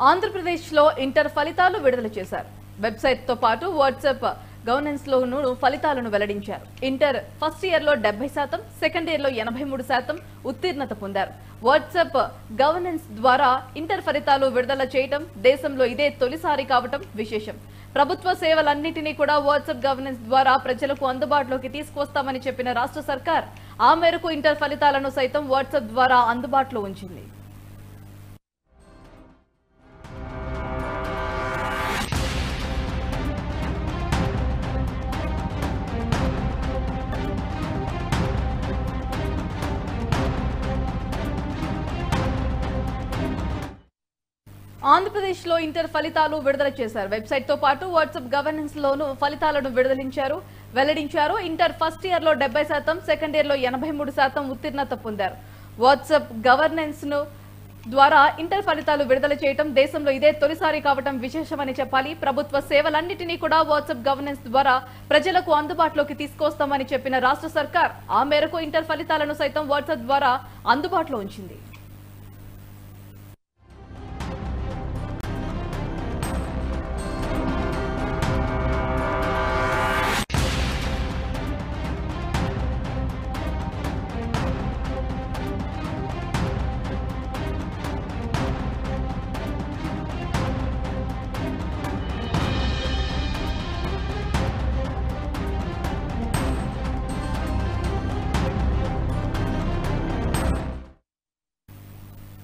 ఆంధ్రప్రదేశ్లో ఇంటర్ ఫలితాలు విడుదల చేశారు. వెబ్సైట్తో పాటు వాట్సాప్ గవర్నెన్స్ లోనూ ఫలితాలను వెల్లడించారు. ఇంటర్ ఫస్ట్ ఇయర్లో 70%, సెకండ్ ఇయర్లో 83% ఉత్తీర్ణత పొందారు. వాట్సాప్ గవర్నెన్స్ ద్వారా ఇంటర్ ఫలితాలు విడుదల చేయడం దేశంలో ఇదే తొలిసారి కావటం విశేషం. ప్రభుత్వ సేవలన్నింటినీ కూడా వాట్సాప్ గవర్నెన్స్ ద్వారా ప్రజలకు అందుబాటులోకి తీసుకొస్తామని చెప్పిన రాష్ట్ర సర్కార్ ఆ మేరకు ఇంటర్ ఫలితాలను సైతం వాట్సాప్ ద్వారా అందుబాటులో ఉంచింది. ఆంధ్రప్రదేశ్లో ఇంటర్ ఫలితాలు విడుదల చేశారు. వెబ్సైట్తో పాటు వాట్సాప్ గవర్నెన్స్ లోనూ ఫలితాలను వెల్లడించారు. ఇంటర్ ఫస్ట్ ఇయర్లో 70%, సెకండ్ ఇయర్లో 83% ఉత్తీర్ణత పొందారు. వాట్సాప్ గవర్నెన్స్ ద్వారా ఇంటర్ ఫలితాలు విడుదల చేయడం దేశంలో ఇదే తొలిసారి కావడం విశేషమని చెప్పాలి. ప్రభుత్వ సేవలన్నింటినీ కూడా వాట్సాప్ గవర్నెన్స్ ద్వారా ప్రజలకు అందుబాటులోకి తీసుకొస్తామని చెప్పిన రాష్ట్ర సర్కార్ ఆ మేరకు ఇంటర్ ఫలితాలను సైతం వాట్సాప్ ద్వారా అందుబాటులో ఉంచింది.